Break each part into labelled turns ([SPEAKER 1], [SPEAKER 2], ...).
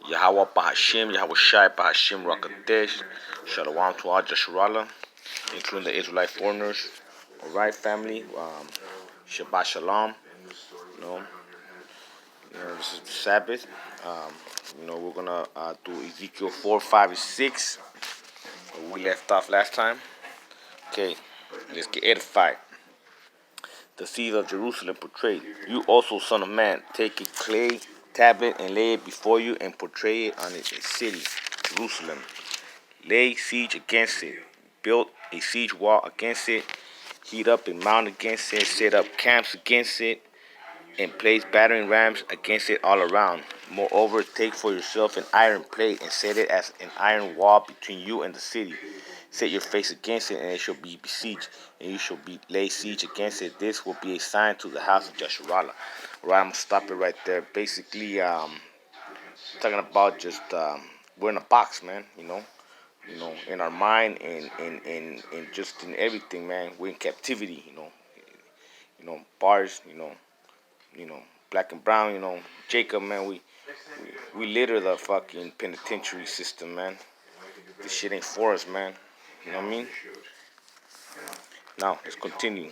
[SPEAKER 1] Yahweh Bahashim, Yahweh Shai Bahashim Rakadesh, Shalom to all Jasharallah, including the Israelite foreigners. Alright, family, Shabbat Shalom. You know, this is the Sabbath. We're gonna do Ezekiel 4, 5, and 6, where we left off last time. Okay, let's get edified. The city of Jerusalem portrayed. You also, son of man, take a clay tablet and lay it before you and portray it on a city, Jerusalem. Lay siege against it. Build a siege wall against it. Heat up a mount against it. Set up camps against it. And place battering rams against it all around. Moreover, take for yourself an iron plate and set it as an iron wall between you and the city. Set your face against it, and it shall be besieged, and you shall lay siege against it. This will be a sign to the house of Jasharallah. Alright, I'm gonna stop it right there. Basically, talking about just we're in a box, man. In our mind and just in everything, man. We're in captivity, bars, black and brown, Jacob, man. We litter the fucking penitentiary system, man. This shit ain't for us, man. You know what I mean? Now, let's continue.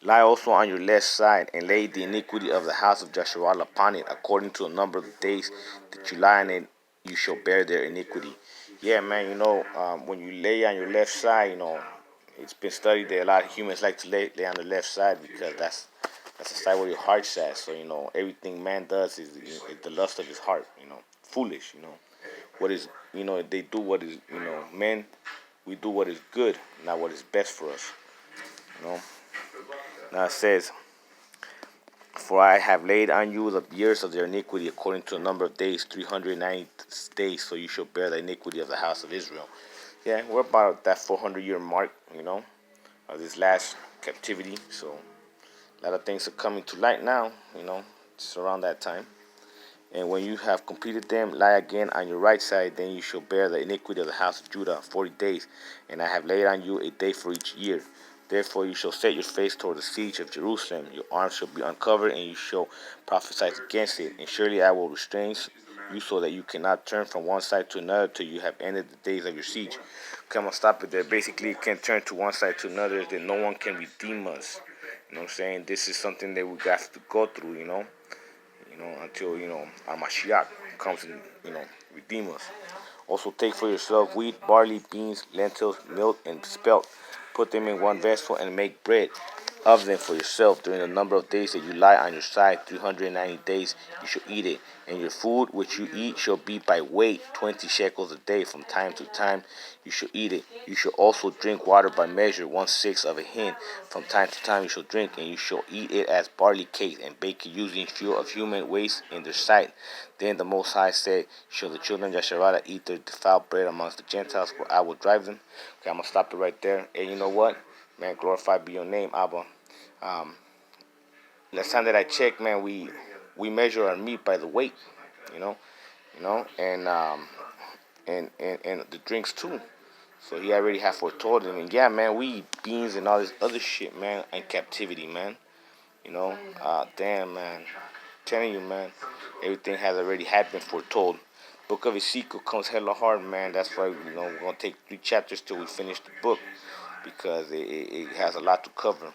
[SPEAKER 1] Lie also on your left side, and lay the iniquity of the house of Jasharallah upon it, according to the number of the days that you lie on it, you shall bear their iniquity. Yeah, man, when you lay on your left side, it's been studied that a lot of humans like to lay on the left side because that's the side where your heart's at. So, everything man does is the lust of his heart, foolish, What is, they do what is, men, we do what is good, not what is best for us, Now it says, for I have laid on you the years of their iniquity according to the number of days, 390 days, so you shall bear the iniquity of the house of Israel. Yeah, we're about that 400-year mark, of this last captivity. So a lot of things are coming to light now, just around that time. And when you have completed them, lie again on your right side, then you shall bear the iniquity of the house of Judah 40 days. And I have laid on you a day for each year. Therefore you shall set your face toward the siege of Jerusalem. Your arms shall be uncovered, and you shall prophesy against it. And surely I will restrain you so that you cannot turn from one side to another till you have ended the days of your siege. Okay, I'm going to stop it there. Basically, you can't turn to one side to another, that no one can redeem us. You know what I'm saying? This is something that we got to go through, until, our Mashiach comes and, redeem us. Also take for yourself wheat, barley, beans, lentils, milk, and spelt. Put them in one vessel and make bread of them for yourself during the number of days that you lie on your side, 390 days you shall eat it. And your food which you eat shall be by weight, 20 shekels a day. From time to time you shall eat it. You shall also drink water by measure, 1/6 of a hin. From time to time you shall drink, and you shall eat it as barley cake, and bake it using fuel of human waste in their sight. Then the Most High said, shall the children of Yasharallah eat their defiled bread amongst the Gentiles, where I will drive them? Okay, I'm going to stop it right there. And you know what? Man, glorified be your name, Abba. Last time that I checked, man, we measure our meat by the weight, and the drinks too. So he already had foretold him. And yeah, man, we eat beans and all this other shit, man, in captivity, man. Damn, man. I'm telling you, man, everything has already been foretold. Book of Ezekiel comes hella hard, man. That's why, we're going to take 3 chapters till we finish the book, because it has a lot to cover,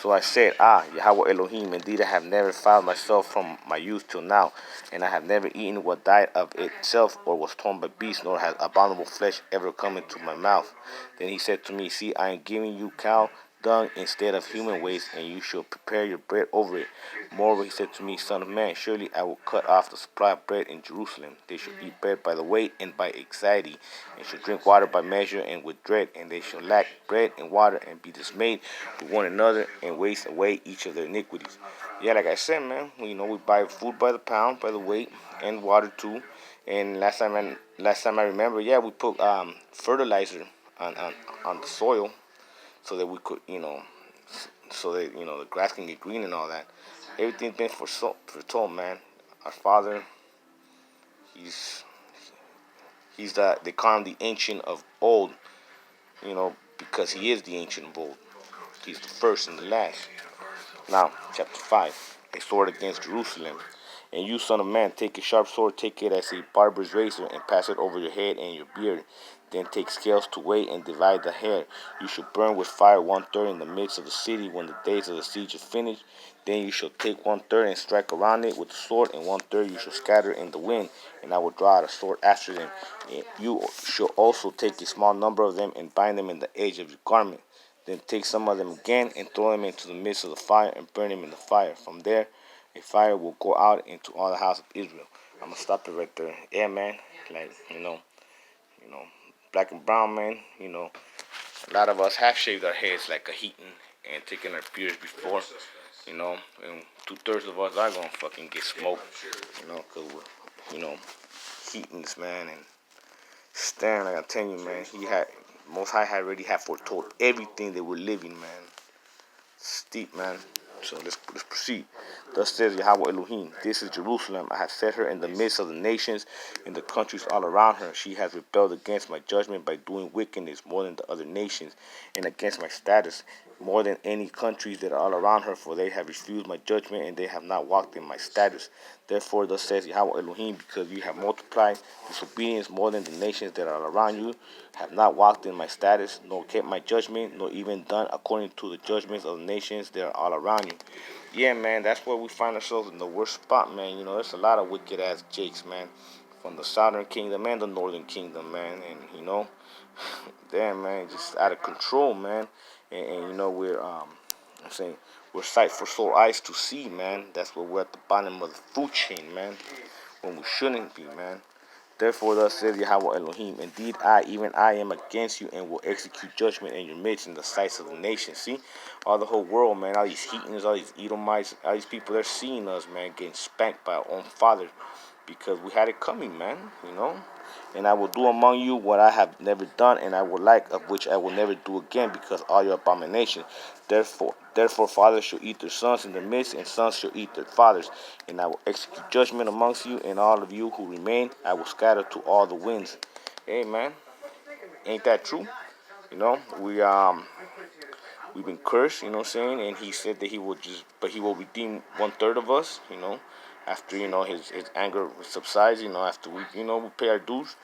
[SPEAKER 1] So I said, Yahweh Elohim, indeed I have never found myself from my youth till now, and I have never eaten what died of itself or was torn by beasts, nor has abominable flesh ever come into my mouth. Then he said to me, see, I am giving you cow dung instead of human waste, and you shall prepare your bread over it. Moreover, he said to me, son of man, surely I will cut off the supply of bread in Jerusalem. They shall eat bread by the weight and by anxiety, and shall drink water by measure and with dread, and they shall lack bread and water, and be dismayed with one another, and waste away each of their iniquities. Yeah, like I said, man, we buy food by the pound, by the weight, and water too. And last time I remember, yeah, we put fertilizer on the soil, so that we could, so that, the grass can get green and all that. Everything's been foretold, man. Our Father, he's they call him the Ancient of Old, because he is the Ancient of Old. He's the first and the last. Now, chapter 5, a sword against Jerusalem. And you, son of man, take a sharp sword, take it as a barber's razor, and pass it over your head and your beard. Then take scales to weigh and divide the hair. You shall burn with fire 1/3 in the midst of the city when the days of the siege are finished. Then you shall take 1/3 and strike around it with the sword, and 1/3 you shall scatter in the wind, and I will draw out a sword after them. And you shall also take a small number of them and bind them in the edge of your garment. Then take some of them again and throw them into the midst of the fire and burn them in the fire. From there, a fire will go out into all the house of Israel. I'm gonna stop it right there. Yeah, man. Like you know, black and brown, man. A lot of us have shaved our heads like a heathen and taken our beards before. And 2/3 of us are gonna fucking get smoked. Cause we're, heathens, man, and staring. Like I tell you, man, Most High had already had foretold everything that we're living, man. Steep, man. So let's proceed. Thus says Yahweh Elohim, this is Jerusalem. I have set her in the midst of the nations, in the countries all around her. She has rebelled against my judgment by doing wickedness more than the other nations, and against my status more than any countries that are all around her, for they have refused my judgment, and they have not walked in my status. Therefore, thus says Yahweh Elohim, because you have multiplied disobedience more than the nations that are around you, have not walked in my status, nor kept my judgment, nor even done according to the judgments of the nations that are all around you. Yeah, man, that's where we find ourselves in the worst spot, man. There's a lot of wicked ass jakes, man, from the southern kingdom and the northern kingdom, man. And damn, man, just out of control, man. And we're I'm saying we're sight for sore eyes to see, man. That's where we're at the bottom of the food chain, man, when we shouldn't be, man. Therefore, thus says Yahweh Elohim, indeed I, even I, am against you and will execute judgment in your midst in the sights of the nations. See, all the whole world, man, all these heathens, all these Edomites, all these people, they're seeing us, man, getting spanked by our own father because we had it coming, man. And I will do among you what I have never done, and I will like of which I will never do again, because all your abominations. Therefore, fathers shall eat their sons in the midst, and sons shall eat their fathers. And I will execute judgment amongst you, and all of you who remain, I will scatter to all the winds. Hey, man, ain't that true? We've been cursed, you know what I'm saying? And he said that he will redeem 1/3 of us, after, his anger subsides, after we pay our dues.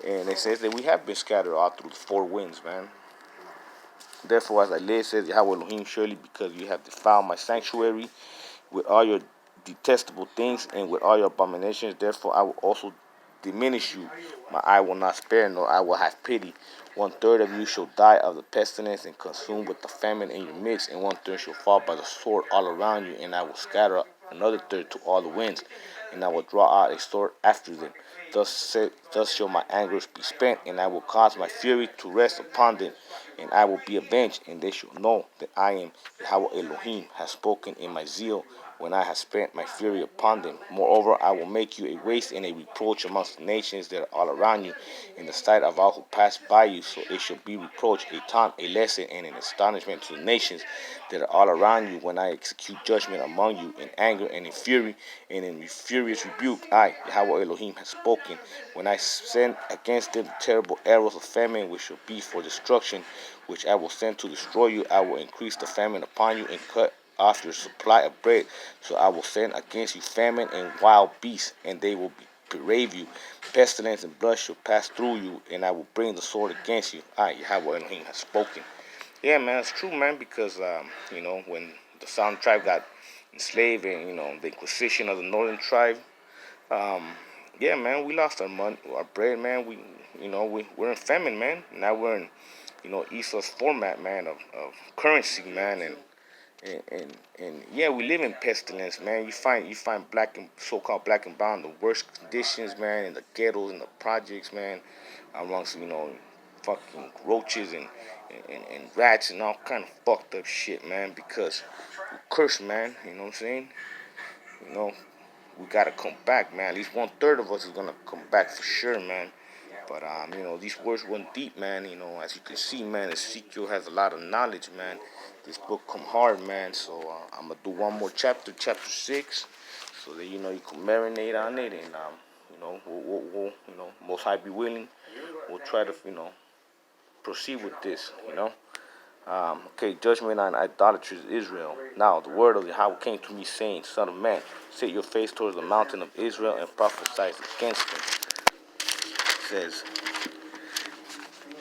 [SPEAKER 1] And it says that we have been scattered all through the four winds, man. Therefore, as I live, says Yahweh Elohim, surely because you have defiled my sanctuary with all your detestable things and with all your abominations, therefore I will also diminish you. My eye will not spare, nor I will have pity. 1/3 of you shall die of the pestilence and consumed with the famine in your midst, and 1/3 shall fall by the sword all around you, and I will scatter another third to all the winds, and I will draw out a sword after them. Thus shall my anger be spent, and I will cause my fury to rest upon them, and I will be avenged, and they shall know that I am Yahweh Elohim, has spoken in my zeal, when I have spent my fury upon them. Moreover, I will make you a waste and a reproach amongst the nations that are all around you, in the sight of all who pass by you, so it shall be reproach, a taunt, a lesson, and an astonishment to the nations that are all around you, when I execute judgment among you in anger and in fury, and in furious rebuke. I, Yahweh Elohim, have spoken, when I send against them the terrible arrows of famine, which shall be for destruction, which I will send to destroy you. I will increase the famine upon you and cut off your supply of bread. So I will send against you famine and wild beasts, and they will berave you. Pestilence and blood shall pass through you, and I will bring the sword against you. I, Yahweh Elohim, has spoken. Yeah, man, it's true, man, because, when the Southern tribe got enslaved and, the Inquisition of the Northern tribe, yeah, man, we lost our money, our bread, man. We're in famine, man. Now we're in, Esau's format, man, of currency, man, and yeah, we live in pestilence, man. You find so-called black and brown, the worst conditions, man, in the ghettos and the projects, man, amongst fucking roaches and rats and all kind of fucked up shit, man. Because we curse, man. You know what I'm saying? You know, we gotta come back, man. At least 1/3 of us is gonna come back for sure, man. But these words run deep, man. As you can see, man, Ezekiel has a lot of knowledge, man. This book come hard, man. So I'm gonna do one more chapter, chapter 6, so that you can marinate on it, and we'll Most High be willing, we'll try to proceed with this, Okay, judgment on idolatry is Israel. Now the word of Yahweh came to me, saying, Son of man, set your face towards the mountain of Israel and prophesy against them. It says,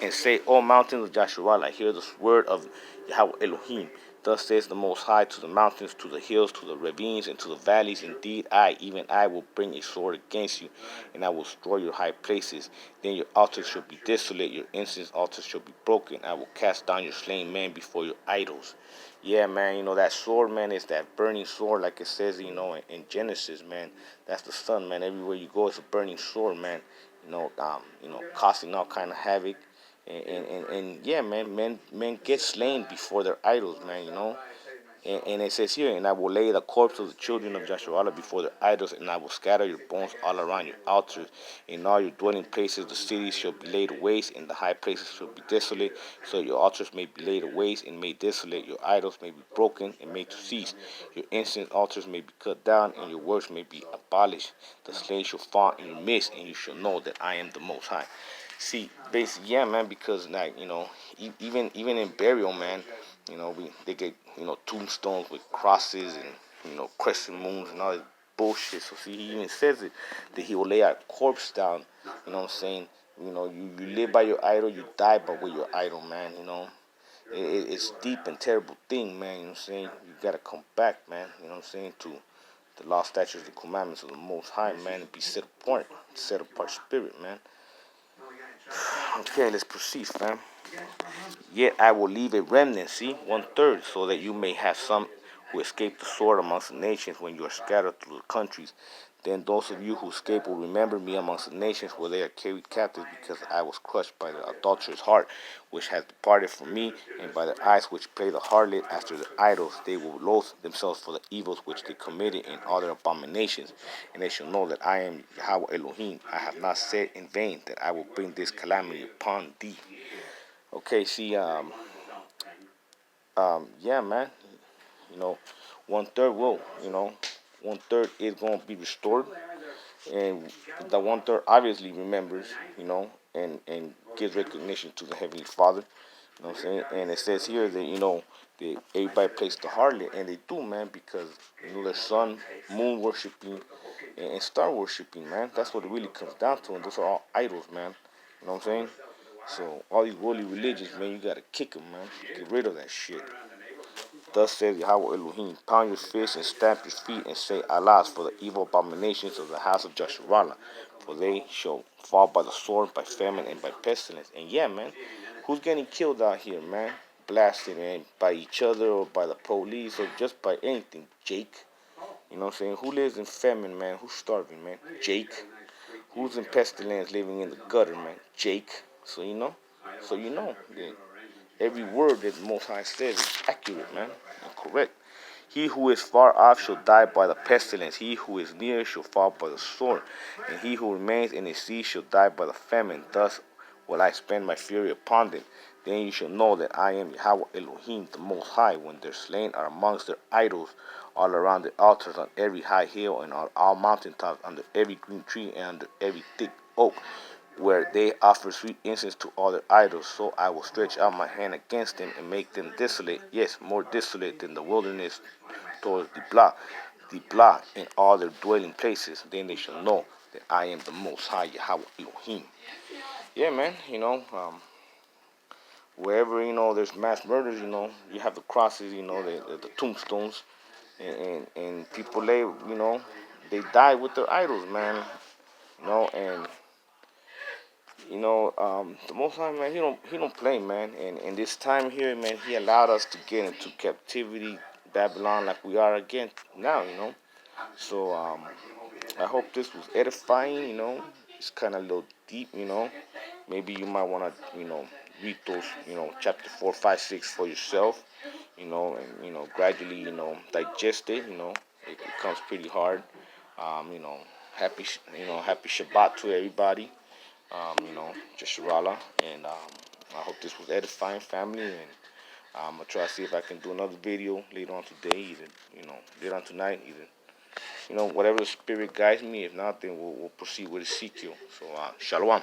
[SPEAKER 1] and say, O mountains of Jasharah, hear the word of Yahweh Elohim. Thus says the Most High to the mountains, to the hills, to the ravines, and to the valleys. Indeed, I, even I, will bring a sword against you, and I will destroy your high places. Then your altars shall be desolate, your incense altars shall be broken. I will cast down your slain men before your idols. Yeah, man, that sword, man, is that burning sword, like it says, in Genesis, man. That's the sun, man. Everywhere you go, it's a burning sword, man. Causing all kind of havoc. And yeah, man, men get slain before their idols, man, And it says here, and I will lay the corpse of the children of Joshua before their idols, and I will scatter your bones all around your altars. In all your dwelling places, the cities shall be laid waste, and the high places shall be desolate. So your altars may be laid waste and made desolate. Your idols may be broken and made to cease. Your incense altars may be cut down, and your works may be abolished. The slain shall fall in your midst, and you shall know that I am the Most High. See, basically, yeah, man, because like even in burial, man, they get tombstones with crosses and crescent moons and all this bullshit. So see, he even says it that he will lay a corpse down. You know what I'm saying? You live by your idol, you die but with your idol, man. It's deep and terrible thing, man. You know what I'm saying? You gotta come back, man. You know what I'm saying? To the law, statutes, the commandments of the Most High, man, and be set apart spirit, man. Okay, let's proceed, fam. Yet I will leave a remnant, see, 1/3, so that you may have some who escape the sword amongst the nations when you are scattered through the countries. Then those of you who escape will remember me amongst the nations where they are carried captive, because I was crushed by the adulterous heart, which has departed from me, and by the eyes which play the harlot after the idols. They will loathe themselves for the evils which they committed and all their abominations. And they shall know that I am Yahweh Elohim. I have not said in vain that I will bring this calamity upon thee. Okay, see, yeah, man. You know, 1/3 will, 1/3 is going to be restored, and the 1/3 obviously remembers, and gives recognition to the Heavenly Father. You know what I'm saying? And it says here that that everybody plays the harlot, and they do, man, because their sun, moon worshiping, and star worshiping, man. That's what it really comes down to, and those are all idols, man. You know what I'm saying? So all these worldly religions, man, you gotta kick them, man. Get rid of that shit. Thus says Yahweh Elohim, pound your fists and stamp your feet and say, Alas, for the evil abominations of the house of Joshua, for they shall fall by the sword, by famine, and by pestilence. And yeah, man, who's getting killed out here, man? Blasted, man, by each other or by the police or just by anything, Jake. You know what I'm saying? Who lives in famine, man? Who's starving, man? Jake. Who's in pestilence living in the gutter, man? Jake. So that every word that the Most High says is accurate, man, and correct. He who is far off shall die by the pestilence. He who is near shall fall by the sword. And he who remains in the sea shall die by the famine. Thus will I spend my fury upon them. Then you shall know that I am Yahweh Elohim, the Most High, when their slain are amongst their idols, all around the altars, on every high hill, and on all mountaintops, under every green tree, and under every thick oak, where they offer sweet incense to all their idols. So I will stretch out my hand against them and make them desolate, yes, more desolate than the wilderness towards the blah in all their dwelling places. Then they shall know that I am the Most High Yahweh Elohim. Yeah, man, wherever, there's mass murders, you have the crosses, the tombstones, and people they die with their idols, man, and the Most High, man, he don't play, man. And this time here, man, he allowed us to get into captivity, Babylon, like we are again now, So I hope this was edifying, It's kind of a little deep, Maybe you might want to, read those, chapter 4, 5, 6 for yourself, and gradually, digest it. It becomes pretty hard. Happy, happy Shabbat to everybody. Jeshurala, and I hope this was edifying, family, and I'm gonna try to see if I can do another video later on today, either later on tonight, either whatever the spirit guides me. If not, then we'll proceed with Ezekiel. So shalom.